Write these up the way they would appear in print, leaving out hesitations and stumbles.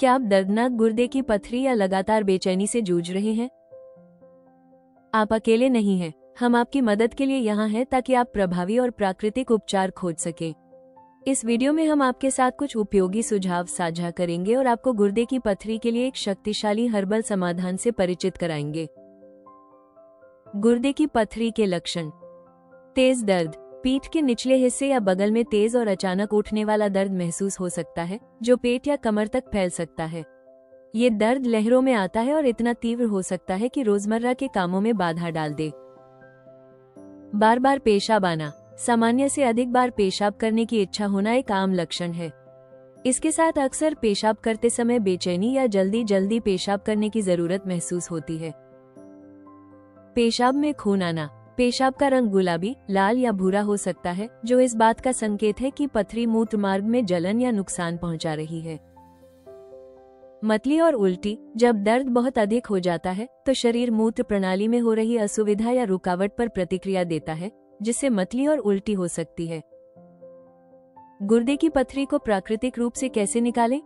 क्या आप दर्दनाक गुर्दे की पथरी या लगातार बेचैनी से जूझ रहे हैं? आप अकेले नहीं हैं। हम आपकी मदद के लिए यहाँ हैं ताकि आप प्रभावी और प्राकृतिक उपचार खोज सकें। इस वीडियो में हम आपके साथ कुछ उपयोगी सुझाव साझा करेंगे और आपको गुर्दे की पथरी के लिए एक शक्तिशाली हर्बल समाधान से परिचित कराएंगे। गुर्दे की पथरी के लक्षण। तेज दर्द। पीठ के निचले हिस्से या बगल में तेज और अचानक उठने वाला दर्द महसूस हो सकता है, जो पेट या कमर तक फैल सकता है। ये दर्द लहरों में आता है और इतना तीव्र हो सकता है कि रोजमर्रा के कामों में बाधा डाल दे। बार बार पेशाब आना। सामान्य से अधिक बार पेशाब करने की इच्छा होना एक आम लक्षण है। इसके साथ अक्सर पेशाब करते समय बेचैनी या जल्दी जल्दी पेशाब करने की जरूरत महसूस होती है। पेशाब में खून आना। पेशाब का रंग गुलाबी, लाल या भूरा हो सकता है, जो इस बात का संकेत है कि पथरी मूत्र मार्ग में जलन या नुकसान पहुंचा रही है। मतली और उल्टी। जब दर्द बहुत अधिक हो जाता है तो शरीर मूत्र प्रणाली में हो रही असुविधा या रुकावट पर प्रतिक्रिया देता है, जिससे मतली और उल्टी हो सकती है। गुर्दे की पथरी को प्राकृतिक रूप से कैसे निकालें?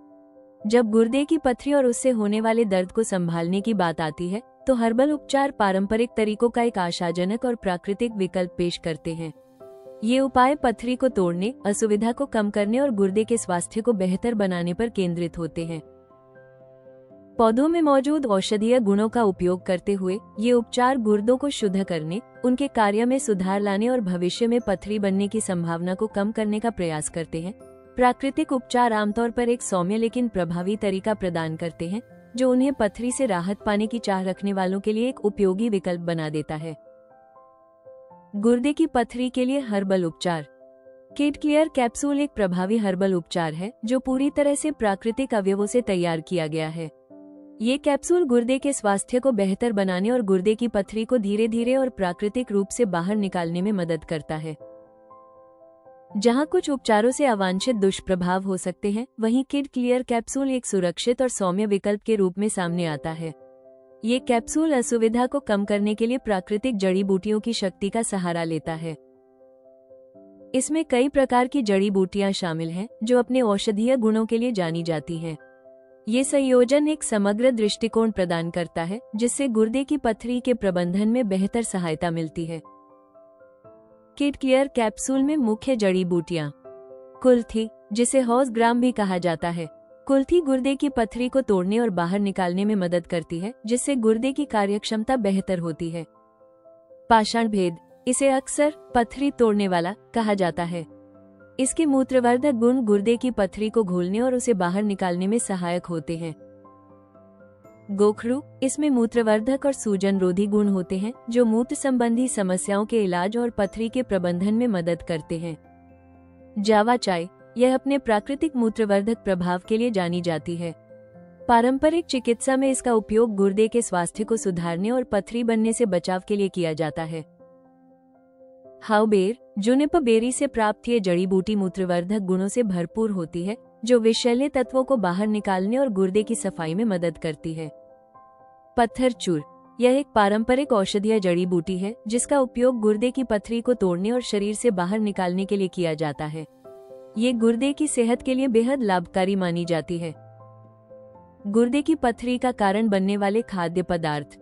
जब गुर्दे की पथरी और उससे होने वाले दर्द को संभालने की बात आती है तो हर्बल उपचार पारंपरिक तरीकों का एक आशाजनक और प्राकृतिक विकल्प पेश करते हैं। ये उपाय पथरी को तोड़ने, असुविधा को कम करने और गुर्दे के स्वास्थ्य को बेहतर बनाने पर केंद्रित होते हैं। पौधों में मौजूद औषधीय गुणों का उपयोग करते हुए ये उपचार गुर्दों को शुद्ध करने, उनके कार्य में सुधार लाने और भविष्य में पथरी बनने की संभावना को कम करने का प्रयास करते हैं। प्राकृतिक उपचार आमतौर पर एक सौम्य लेकिन प्रभावी तरीका प्रदान करते हैं, जो उन्हें पथरी से राहत पाने की चाह रखने वालों के लिए एक उपयोगी विकल्प बना देता है। गुर्दे की पथरी के लिए हर्बल उपचार। किड क्लियर कैप्सूल एक प्रभावी हर्बल उपचार है जो पूरी तरह से प्राकृतिक अवयवों से तैयार किया गया है। ये कैप्सूल गुर्दे के स्वास्थ्य को बेहतर बनाने और गुर्दे की पथरी को धीरे धीरे और प्राकृतिक रूप से बाहर निकालने में मदद करता है। जहां कुछ उपचारों से अवांछित दुष्प्रभाव हो सकते हैं, वहीं किड क्लियर कैप्सूल एक सुरक्षित और सौम्य विकल्प के रूप में सामने आता है। ये कैप्सूल असुविधा को कम करने के लिए प्राकृतिक जड़ी बूटियों की शक्ति का सहारा लेता है। इसमें कई प्रकार की जड़ी बूटियां शामिल हैं, जो अपने औषधीय गुणों के लिए जानी जाती हैं। ये संयोजन एक समग्र दृष्टिकोण प्रदान करता है, जिससे गुर्दे की पथरी के प्रबंधन में बेहतर सहायता मिलती है। किड क्लियर कैप्सूल में मुख्य जड़ी बूटियां। कुल्थी, जिसे हौस ग्राम भी कहा जाता है। कुल्थी गुर्दे की पथरी को तोड़ने और बाहर निकालने में मदद करती है, जिससे गुर्दे की कार्यक्षमता बेहतर होती है। पाषाण भेद, इसे अक्सर पथरी तोड़ने वाला कहा जाता है। इसके मूत्रवर्धक गुण गुर्दे की पथरी को घोलने और उसे बाहर निकालने में सहायक होते हैं। गोखरू, इसमें मूत्रवर्धक और सूजन रोधी गुण होते हैं, जो मूत्र संबंधी समस्याओं के इलाज और पथरी के प्रबंधन में मदद करते हैं। जावा चाय, यह अपने प्राकृतिक मूत्रवर्धक प्रभाव के लिए जानी जाती है। पारंपरिक चिकित्सा में इसका उपयोग गुर्दे के स्वास्थ्य को सुधारने और पथरी बनने से बचाव के लिए किया जाता है। हाउबेर, जुनिपर बेरी से प्राप्त ये जड़ी बूटी मूत्रवर्धक गुणों से भरपूर होती है, जो विषैले तत्वों को बाहर निकालने और गुर्दे की सफाई में मदद करती है। पत्थर चूर, यह एक पारंपरिक औषधीय जड़ी बूटी है जिसका उपयोग गुर्दे की पथरी को तोड़ने और शरीर से बाहर निकालने के लिए किया जाता है। ये गुर्दे की सेहत के लिए बेहद लाभकारी मानी जाती है। गुर्दे की पथरी का कारण बनने वाले खाद्य पदार्थ।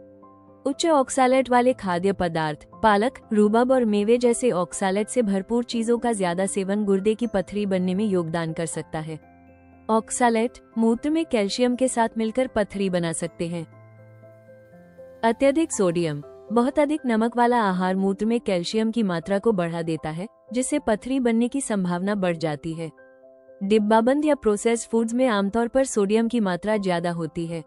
उच्च ऑक्सालेट वाले खाद्य पदार्थ, पालक, रूबब और मेवे जैसे ऑक्सालेट से भरपूर चीजों का ज्यादा सेवन गुर्दे की पथरी बनने में योगदान कर सकता है। ऑक्सालेट मूत्र में कैल्शियम के साथ मिलकर पथरी बना सकते हैं। अत्यधिक सोडियम, बहुत अधिक नमक वाला आहार मूत्र में कैल्शियम की मात्रा को बढ़ा देता है, जिससे पथरी बनने की संभावना बढ़ जाती है। डिब्बाबंद या प्रोसेस्ड फूड्स में आमतौर पर सोडियम की मात्रा ज्यादा होती है।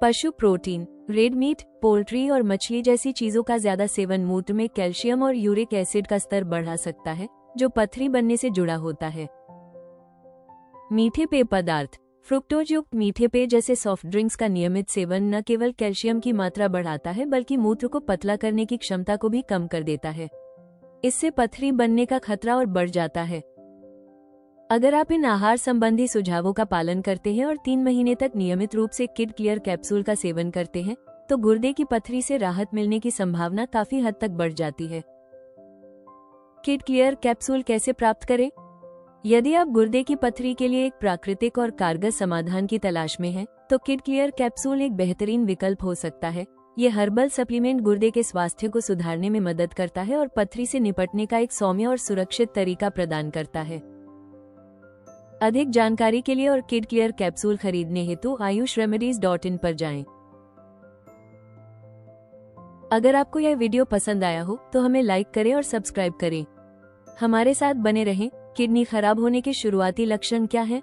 पशु प्रोटीन, रेड मीट, पोल्ट्री और मछली जैसी चीजों का ज्यादा सेवन मूत्र में कैल्शियम और यूरिक एसिड का स्तर बढ़ा सकता है, जो पथरी बनने से जुड़ा होता है। मीठे पेय पदार्थ, फ्रुक्टोज युक्त मीठे पेय जैसे सॉफ्ट ड्रिंक्स का नियमित सेवन न केवल कैल्शियम की मात्रा बढ़ाता है, बल्कि मूत्र को पतला करने की क्षमता को भी कम कर देता है। इससे पथरी बनने का खतरा और बढ़ जाता है। अगर आप इन आहार संबंधी सुझावों का पालन करते हैं और 3 महीने तक नियमित रूप से किड क्लियर कैप्सूल का सेवन करते हैं, तो गुर्दे की पथरी से राहत मिलने की संभावना काफी हद तक बढ़ जाती है। किड क्लियर कैप्सूल कैसे प्राप्त करें? यदि आप गुर्दे की पथरी के लिए एक प्राकृतिक और कारगर समाधान की तलाश में हैं, तो किड क्लियर कैप्सूल एक बेहतरीन विकल्प हो सकता है। ये हर्बल सप्लीमेंट गुर्दे के स्वास्थ्य को सुधारने में मदद करता है और पथरी से निपटने का एक सौम्य और सुरक्षित तरीका प्रदान करता है। अधिक जानकारी के लिए और किड क्लियर कैप्सूल खरीदने हेतु ayushremedies.in पर जाएं। अगर आपको यह वीडियो पसंद आया हो तो हमें लाइक करें और सब्सक्राइब करें। हमारे साथ बने रहें। किडनी खराब होने के शुरुआती लक्षण क्या हैं?